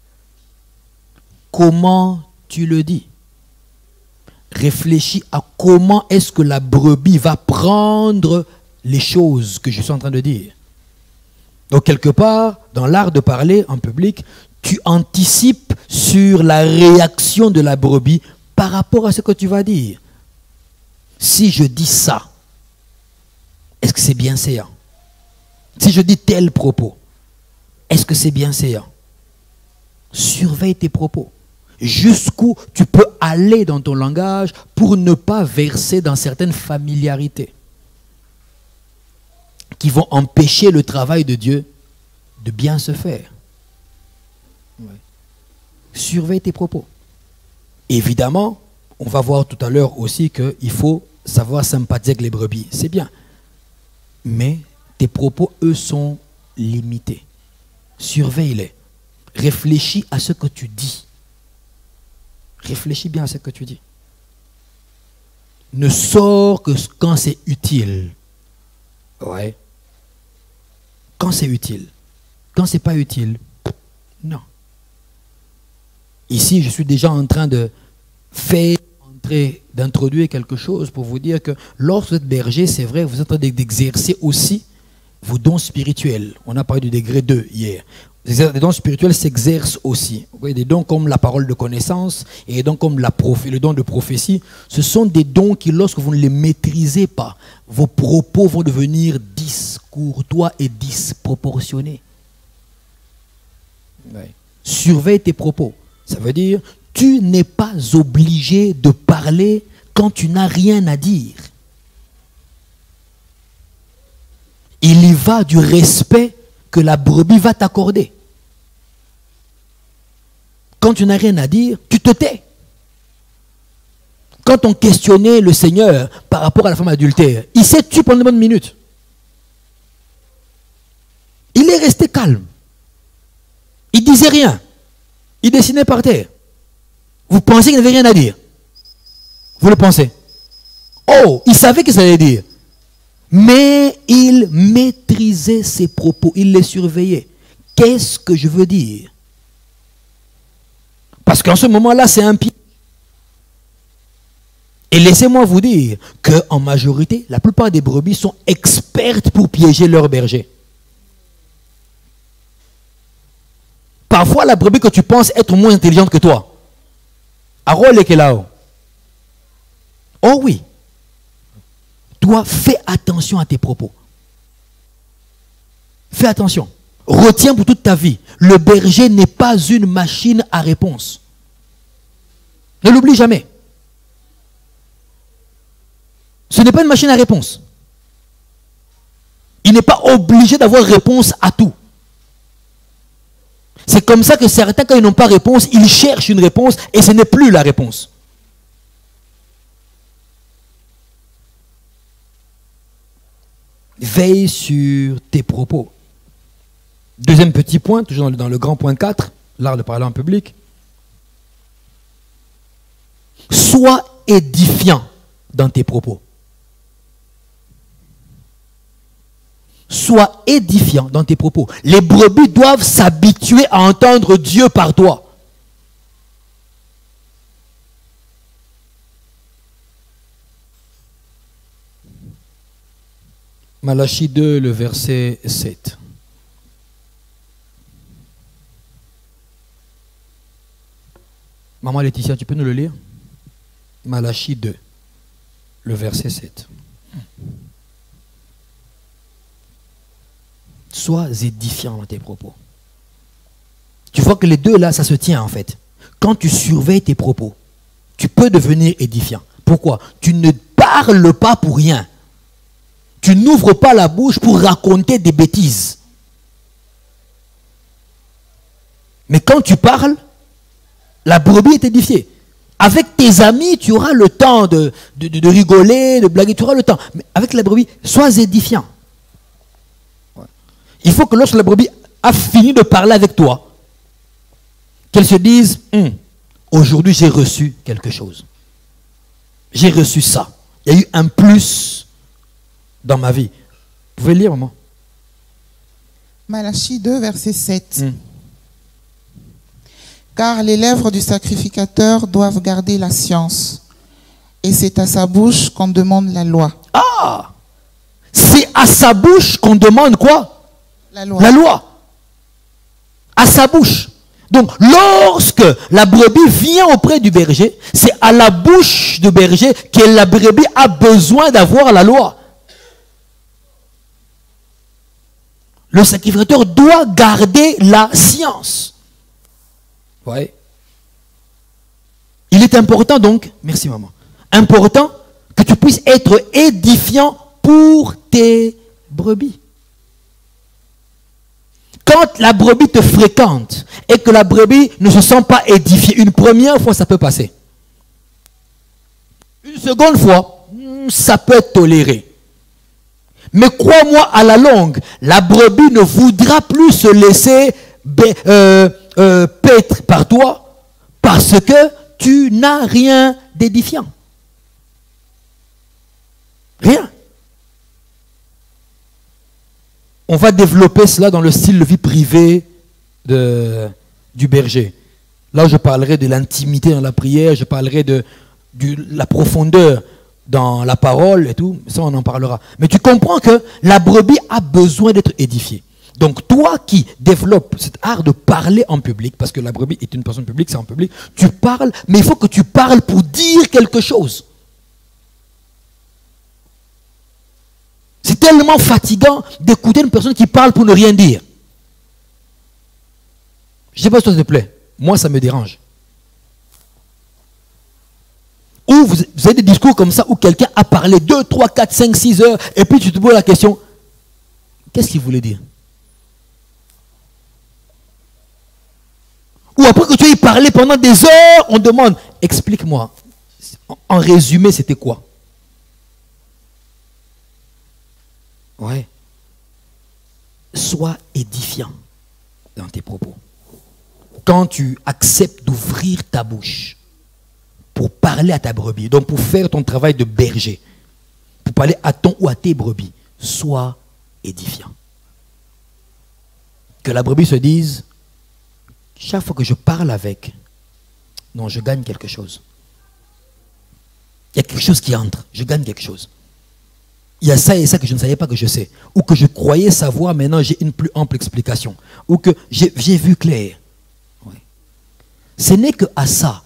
Comment tu le dis? Réfléchis à comment est-ce que la brebis va prendre les choses que je suis en train de dire. Donc, quelque part, dans l'art de parler en public, tu anticipes sur la réaction de la brebis par rapport à ce que tu vas dire. Si je dis ça, est-ce que c'est bien séant? Si je dis tel propos, est-ce que c'est bien séant? Surveille tes propos. Jusqu'où tu peux aller dans ton langage pour ne pas verser dans certaines familiarités qui vont empêcher le travail de Dieu de bien se faire. Ouais. Surveille tes propos. Évidemment, on va voir tout à l'heure aussi qu'il faut savoir sympathiser avec les brebis. C'est bien. Mais tes propos, eux, sont limités. Surveille-les. Réfléchis à ce que tu dis. Réfléchis bien à ce que tu dis. Ne sors que quand c'est utile. Ouais. quand c'est utile. Quand ce n'est pas utile, non. Ici, je suis déjà en train d'introduire quelque chose pour vous dire que lorsque vous êtes berger, c'est vrai, vous êtes en train d'exercer aussi vos dons spirituels. On a parlé du degré 2 hier. Les dons spirituels s'exercent aussi. Vous voyez, des dons comme la parole de connaissance et des dons comme le don de prophétie, ce sont des dons qui, lorsque vous ne les maîtrisez pas, vos propos vont devenir discourtois et disproportionnés. Ouais. Surveille tes propos. Ça veut dire, tu n'es pas obligé de parler quand tu n'as rien à dire. Il y va du respect que la brebis va t'accorder. Quand tu n'as rien à dire, tu te tais. Quand on questionnait le Seigneur par rapport à la femme adultère, il s'est tué pendant une bonne minute. Il est resté calme. Il ne disait rien. Il dessinait par terre. Vous pensez qu'il n'avait rien à dire? Vous le pensez? Oh, il savait que ça allait dire. Mais il maîtrisait ses propos. Il les surveillait. Qu'est-ce que je veux dire? Parce qu'en ce moment-là, c'est un piège. Et laissez-moi vous dire qu'en majorité, la plupart des brebis sont expertes pour piéger leurs bergers. Parfois, la brebis que tu penses être moins intelligente que toi. Arole est là. Oh oui. Toi, fais attention à tes propos. Fais attention. Retiens pour toute ta vie. Le berger n'est pas une machine à réponse. Ne l'oublie jamais. Ce n'est pas une machine à réponse. Il n'est pas obligé d'avoir réponse à tout. C'est comme ça que certains, quand ils n'ont pas réponse, ils cherchent une réponse et ce n'est plus la réponse. Veille sur tes propos. Deuxième petit point, toujours dans le grand point 4, l'art de parler en public. Sois édifiant dans tes propos. Sois édifiant dans tes propos. Les brebis doivent s'habituer à entendre Dieu par toi. Malachie 2, le verset 7. Maman Laetitia, tu peux nous le lire? Malachie 2, le verset 7. Sois édifiant dans tes propos. Tu vois que les deux là, ça se tient en fait. Quand tu surveilles tes propos, tu peux devenir édifiant. Pourquoi? Tu ne parles pas pour rien. Tu n'ouvres pas la bouche pour raconter des bêtises. Mais quand tu parles, la brebis est édifiée. Avec tes amis, tu auras le temps de rigoler, de blaguer, tu auras le temps. Mais avec la brebis, sois édifiant. Il faut que lorsque la brebis a fini de parler avec toi, qu'elle se dise, aujourd'hui j'ai reçu quelque chose. J'ai reçu ça. Il y a eu un plus dans ma vie. Vous pouvez lire, maman? Malachie 2, verset 7. Car les lèvres du sacrificateur doivent garder la science, et c'est à sa bouche qu'on demande la loi. Ah! C'est à sa bouche qu'on demande quoi? La loi. La loi. À sa bouche. Donc, lorsque la brebis vient auprès du berger, c'est à la bouche du berger que la brebis a besoin d'avoir la loi. Le sacrificateur doit garder la science. Ouais. Il est important donc, merci maman, important que tu puisses être édifiant pour tes brebis. Quand la brebis te fréquente et que la brebis ne se sent pas édifiée, une première fois, ça peut passer. Une seconde fois, ça peut être toléré. Mais crois-moi, à la longue, la brebis ne voudra plus se laisser paître par toi parce que tu n'as rien d'édifiant. Rien. on va développer cela dans le style de vie privée du berger. Là, je parlerai de l'intimité dans la prière, je parlerai de la profondeur dans la parole et tout, ça on en parlera. Mais tu comprends que la brebis a besoin d'être édifiée. Donc toi qui développes cet art de parler en public, parce que la brebis est une personne publique, c'est en public, tu parles, mais il faut que tu parles pour dire quelque chose. C'est tellement fatigant d'écouter une personne qui parle pour ne rien dire. Je ne sais pas si ça te plaît. Moi, ça me dérange. Ou vous avez des discours comme ça où quelqu'un a parlé 2, 3, 4, 5, 6 heures et puis tu te poses la question, qu'est-ce qu'il voulait dire? Ou après que tu aies parlé pendant des heures, on demande, explique-moi. En résumé, c'était quoi? Ouais. Sois édifiant dans tes propos. Quand tu acceptes d'ouvrir ta bouche pour parler à ta brebis, donc pour faire ton travail de berger, pour parler à ton ou à tes brebis, sois édifiant. Que la brebis se dise, chaque fois que je parle avec, non, je gagne quelque chose. Il y a quelque chose qui entre, je gagne quelque chose. Il y a ça et ça que je ne savais pas que je sais. Ou que je croyais savoir, maintenant j'ai une plus ample explication. Ou que j'ai vu clair. Oui. Ce n'est qu'à ça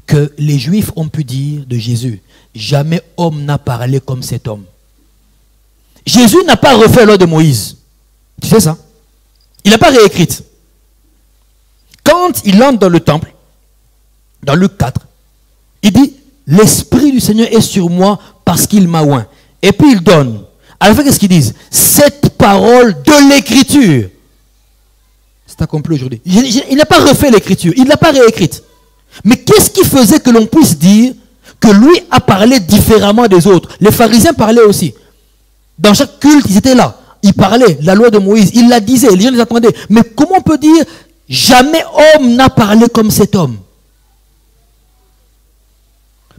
que les Juifs ont pu dire de Jésus, jamais homme n'a parlé comme cet homme. Jésus n'a pas refait la loi de Moïse. Tu sais ça? Il n'a pas réécrite. Quand il entre dans le temple, dans Luc 4, il dit, l'Esprit du Seigneur est sur moi parce qu'il m'a oint. Et puis il donne. À la fin, qu'est-ce qu'ils disent? Cette parole de l'Écriture. C'est accompli aujourd'hui. Il n'a pas refait l'Écriture, il ne l'a pas réécrite. Mais qu'est-ce qui faisait que l'on puisse dire que lui a parlé différemment des autres? Les pharisiens parlaient aussi. Dans chaque culte, ils étaient là. Ils parlaient, la loi de Moïse, ils la disaient, les gens les attendaient. Mais comment on peut dire, jamais homme n'a parlé comme cet homme?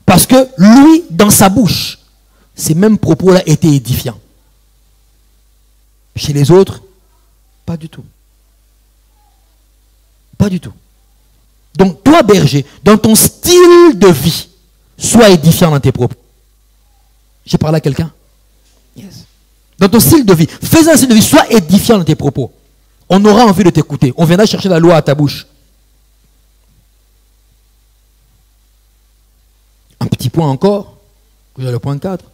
Parce que lui, dans sa bouche, ces mêmes propos-là étaient édifiants. Chez les autres, pas du tout. Pas du tout. Donc toi, berger, dans ton style de vie, sois édifiant dans tes propos. J'ai parlé à quelqu'un? Yes. Dans ton style de vie, fais un style de vie, sois édifiant dans tes propos. On aura envie de t'écouter. On viendra chercher la loi à ta bouche. Un petit point encore, le point 4.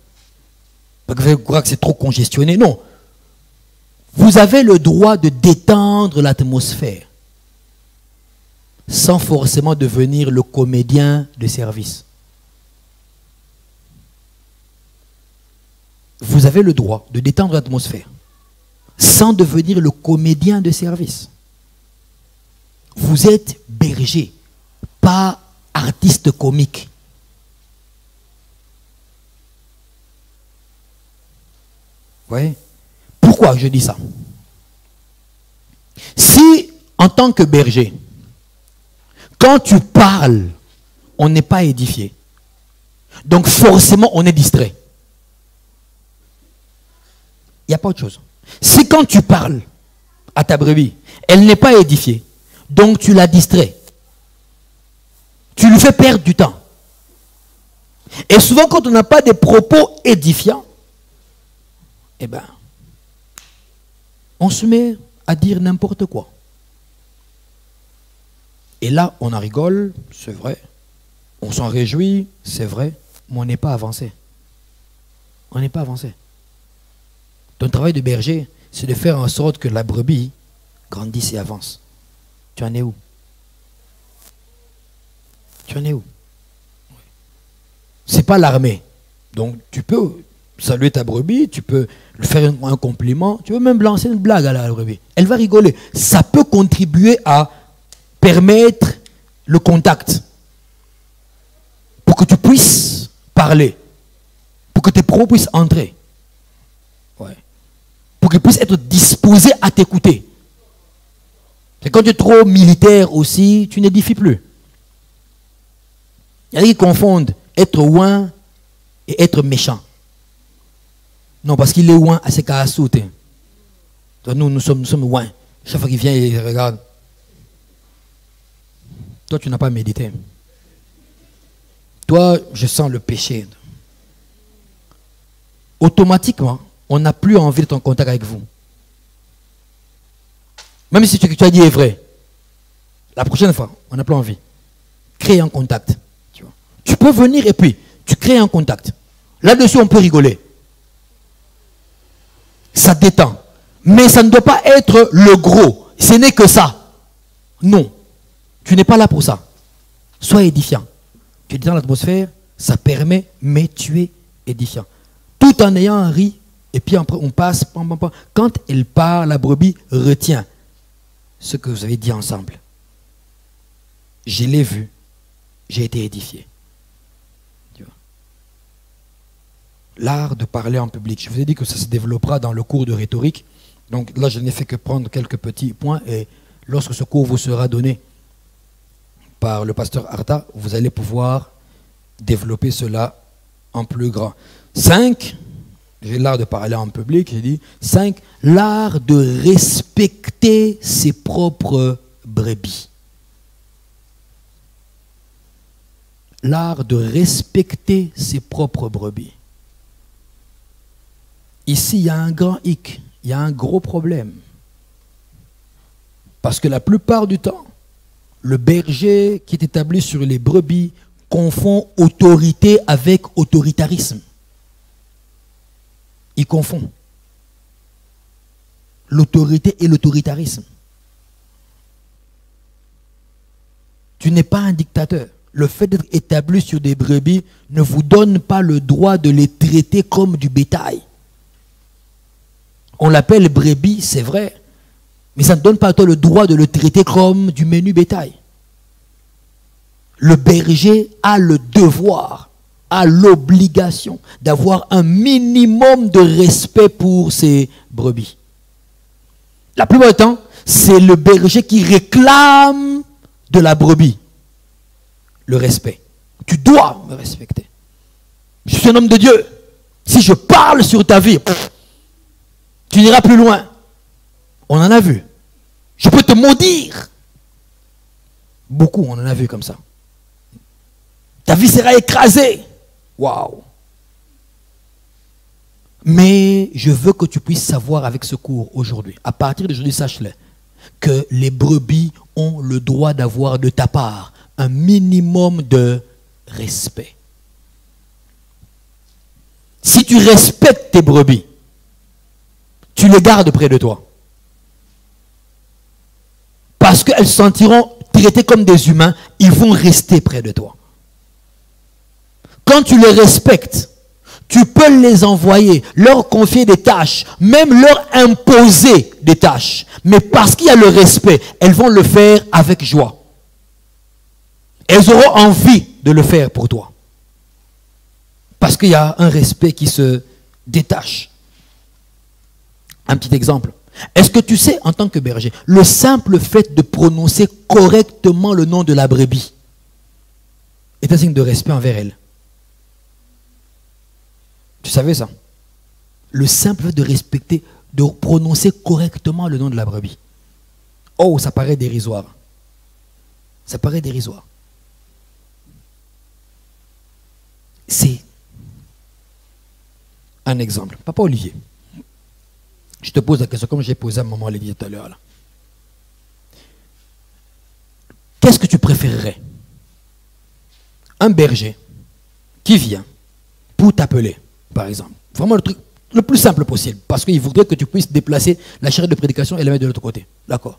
Parce que vous croyez que c'est trop congestionné. Non. Vous avez le droit de détendre l'atmosphère sans forcément devenir le comédien de service. Vous avez le droit de détendre l'atmosphère sans devenir le comédien de service. Vous êtes berger, pas artiste comique. Vous voyez? Pourquoi je dis ça? Si, en tant que berger, quand tu parles, on n'est pas édifié, donc forcément on est distrait. Il n'y a pas autre chose. Si quand tu parles à ta brebis, elle n'est pas édifiée, donc tu la distrais. Tu lui fais perdre du temps. Et souvent quand on n'a pas des propos édifiants, eh bien, on se met à dire n'importe quoi. Et là, on en rigole, c'est vrai. On s'en réjouit, c'est vrai. Mais on n'est pas avancé. On n'est pas avancé. Ton travail de berger, c'est de faire en sorte que la brebis grandisse et avance. Tu en es où? Tu en es où? C'est pas l'armée. Donc tu peux saluer ta brebis, tu peux lui faire un compliment, tu peux même lancer une blague à la brebis. Elle va rigoler. Ça peut contribuer à permettre le contact pour que tu puisses parler, pour que tes propos puissent entrer. Ouais. Pour qu'ils puissent être disposés à t'écouter. Et quand tu es trop militaire aussi, tu n'édifies plus. Il y en a qui confondent être ouin et être méchant. Non, parce qu'il est ouin à ses cas à sauter. Nous sommes loin. Chaque fois qu'il vient, il regarde. Toi, tu n'as pas médité. Toi, je sens le péché. Automatiquement, on n'a plus envie d'être en contact avec vous. Même si ce que tu as dit est vrai. La prochaine fois, on n'a plus envie. Créer un contact. Tu peux venir et puis, tu crées un contact. Là-dessus, on peut rigoler. Ça détend. Mais ça ne doit pas être le gros. Ce n'est que ça. Non. Tu n'es pas là pour ça. Sois édifiant. Tu es dans l'atmosphère, ça permet, mais tu es édifiant. Tout en ayant un riz, et puis après on passe. Quand elle part, la brebis retient ce que vous avez dit ensemble. Je l'ai vu. J'ai été édifié. L'art de parler en public. Je vous ai dit que ça se développera dans le cours de rhétorique. Donc là, je n'ai fait que prendre quelques petits points. Et lorsque ce cours vous sera donné par le pasteur Arta, vous allez pouvoir développer cela en plus grand. 5, j'ai l'art de parler en public, j'ai dit. 5, l'art de respecter ses propres brebis. L'art de respecter ses propres brebis. Ici, il y a un grand hic, il y a un gros problème. Parce que la plupart du temps, le berger qui est établi sur les brebis confond autorité avec autoritarisme. Il confond l'autorité et l'autoritarisme. Tu n'es pas un dictateur. Le fait d'être établi sur des brebis ne vous donne pas le droit de les traiter comme du bétail. On l'appelle brebis, c'est vrai, mais ça ne donne pas à toi le droit de le traiter comme du menu bétail. Le berger a le devoir, a l'obligation d'avoir un minimum de respect pour ses brebis. La plupart du temps, c'est le berger qui réclame de la brebis le respect. Tu dois me respecter. Je suis un homme de Dieu. Si je parle sur ta vie, tu n'iras plus loin. On en a vu. Je peux te maudire. Beaucoup, on en a vu comme ça. Ta vie sera écrasée. Waouh. Mais je veux que tu puisses savoir avec ce cours aujourd'hui, à partir d'aujourd'hui, sache-le, que les brebis ont le droit d'avoir de ta part un minimum de respect. Si tu respectes tes brebis, tu les gardes près de toi. Parce qu'elles se sentiront traitées comme des humains, ils vont rester près de toi. Quand tu les respectes, tu peux les envoyer, leur confier des tâches, même leur imposer des tâches. Mais parce qu'il y a le respect, elles vont le faire avec joie. Elles auront envie de le faire pour toi. Parce qu'il y a un respect qui se détache. Un petit exemple. Est-ce que tu sais, en tant que berger, le simple fait de prononcer correctement le nom de la brebis est un signe de respect envers elle? Tu savais ça? Le simple fait de respecter, de prononcer correctement le nom de la brebis. Oh, ça paraît dérisoire. Ça paraît dérisoire. C'est un exemple. Papa Olivier, je te pose la question comme j'ai posé à maman Lydie tout à l'heure. Qu'est-ce que tu préférerais? Un berger qui vient pour t'appeler, par exemple. Vraiment le truc le plus simple possible. Parce qu'il voudrait que tu puisses déplacer la charrette de prédication et la mettre de l'autre côté. D'accord.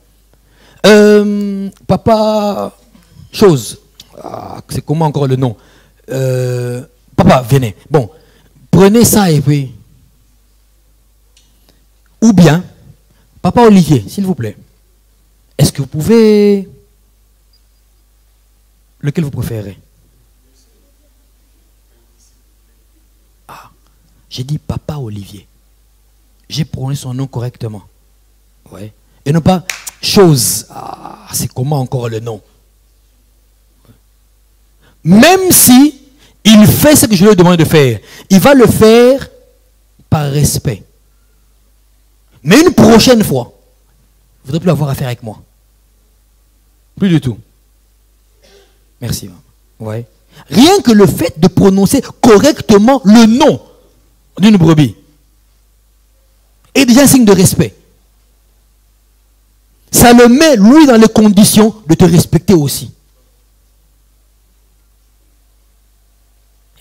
Papa, chose. Ah, c'est comment encore le nom? Papa, venez. Bon, prenez ça et puis... Ou bien, Papa Olivier, s'il vous plaît, est-ce que vous pouvez... Lequel vous préférez? Ah, j'ai dit Papa Olivier. J'ai prononcé son nom correctement. Ouais. Et non pas chose. Ah, c'est comment encore le nom? Même si il fait ce que je lui ai demandé de faire, il va le faire par respect. Mais une prochaine fois, vous ne voudrez plus avoir affaire avec moi. Plus du tout. Merci. Ouais. Rien que le fait de prononcer correctement le nom d'une brebis est déjà un signe de respect. Ça le met, lui, dans les conditions de te respecter aussi.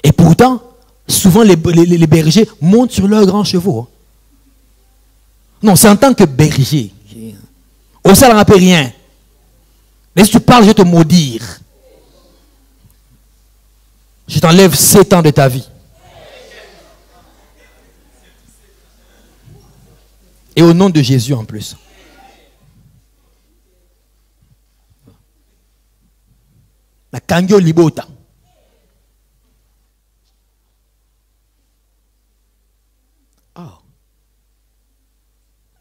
Et pourtant, souvent les bergers montent sur leurs grands chevaux. Non, c'est en tant que berger. Au ça, n'en fait rien. Mais si tu parles, je vais te maudire. Je t'enlève 7 ans de ta vie. Et au nom de Jésus en plus. La Kangyo Libota.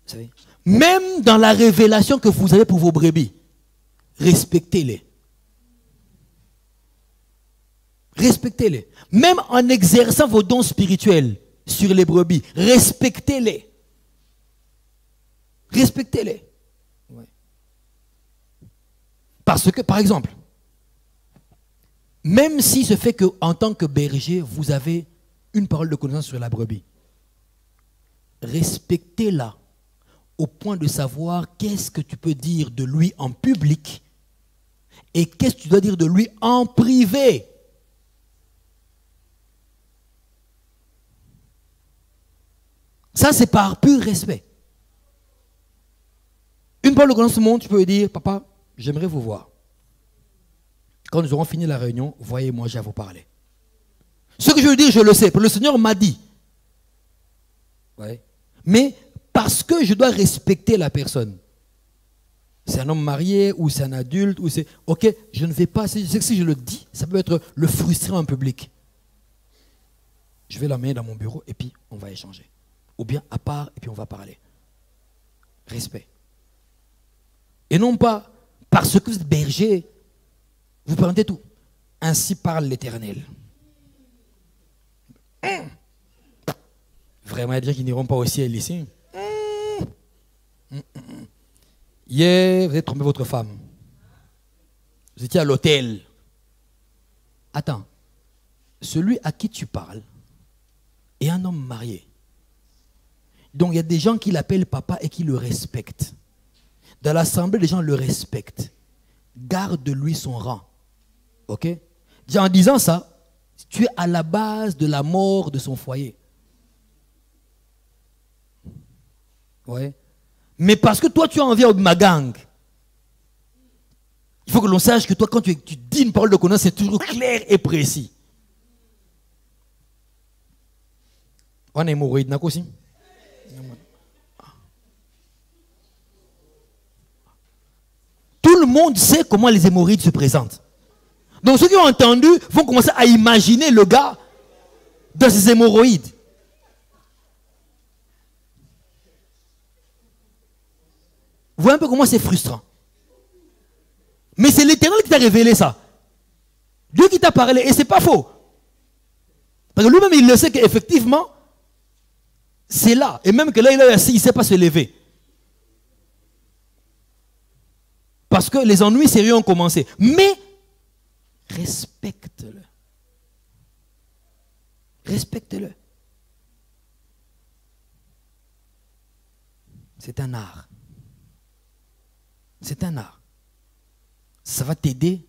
Vous savez, même dans la révélation que vous avez pour vos brebis, respectez-les. Respectez-les. Même en exerçant vos dons spirituels sur les brebis, respectez-les. Respectez-les. Ouais. Parce que, par exemple, même si ce fait qu'en tant que berger, vous avez une parole de connaissance sur la brebis, respectez-la au point de savoir qu'est-ce que tu peux dire de lui en public et qu'est-ce que tu dois dire de lui en privé. Ça, c'est par pur respect. Une parole de connaissance du monde, tu peux lui dire, papa, j'aimerais vous voir. Quand nous aurons fini la réunion, voyez-moi, j'ai à vous parler. Ce que je veux dire, je le sais. Le Seigneur m'a dit. Ouais. Mais parce que je dois respecter la personne. C'est un homme marié ou c'est un adulte ou c'est... Ok, je ne vais pas... Si je le dis, ça peut être le frustrer en public. Je vais l'amener dans mon bureau et puis on va échanger. Ou bien à part et puis on va parler. Respect. Et non pas parce que vous êtes berger, vous prenez tout. Ainsi parle l'Éternel. Vraiment, il y a des gens qui n'iront pas au ciel ici. Hier, vous avez trompé votre femme. Vous étiez à l'hôtel. Attends. Celui à qui tu parles est un homme marié. Donc il y a des gens qui l'appellent papa et qui le respectent. Dans l'assemblée, les gens le respectent. Garde-lui son rang. Ok? En disant ça, tu es à la base de la mort de son foyer. Ouais. Mais parce que toi, tu as envie de ma gang, il faut que l'on sache que toi, quand tu dis une parole de connaissance, c'est toujours clair et précis. On est hémorroïde, n'a aussi. Tout le monde sait comment les hémorroïdes se présentent. Donc ceux qui ont entendu vont commencer à imaginer le gars dans ses hémorroïdes. Vous voyez un peu comment c'est frustrant. Mais c'est l'Éternel qui t'a révélé ça. Dieu qui t'a parlé. Et ce n'est pas faux. Parce que lui-même, il le sait qu'effectivement, c'est là. Et même que là, il est assis, il ne sait pas se lever. Parce que les ennuis sérieux ont commencé. Mais, respecte-le. Respecte-le. C'est un art. C'est un art. Ça va t'aider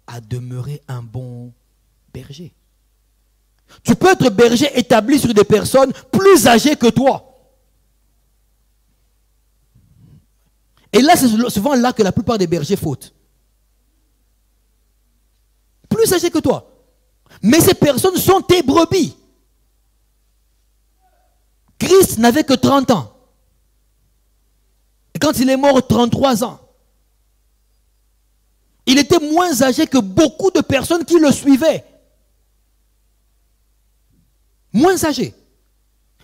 à demeurer un bon berger. Tu peux être berger établi sur des personnes plus âgées que toi. Et là, c'est souvent là que la plupart des bergers fautent. Plus âgées que toi. Mais ces personnes sont tes brebis. Christ n'avait que 30 ans. Et quand il est mort, 33 ans. Il était moins âgé que beaucoup de personnes qui le suivaient. Moins âgé.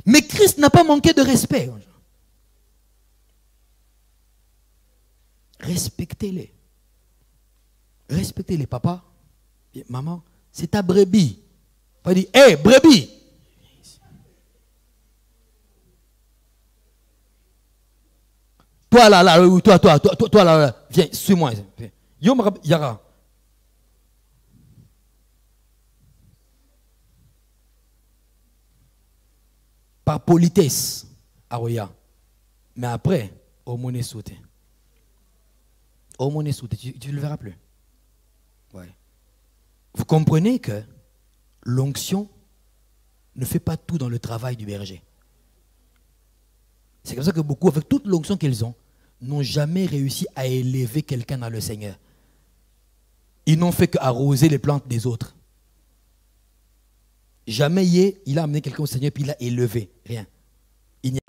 Mais Christ n'a pas manqué de respect. Respectez-les. Respectez-les, papa. Maman, c'est ta brebis. Pas dit, hé, brebis. Toi là, toi là, viens, suis-moi. Yom Yara. Par politesse, Aroya. Mais après, au monnaie sauté. Au monnaie sauté, tu ne le verras plus. Ouais. Vous comprenez que l'onction ne fait pas tout dans le travail du berger. C'est comme ça que beaucoup, avec toute l'onction qu'ils ont, n'ont jamais réussi à élever quelqu'un dans le Seigneur. Ils n'ont fait qu'arroser les plantes des autres. Jamais il a amené quelqu'un au Seigneur puis il l'a élevé. Rien. Il n'y a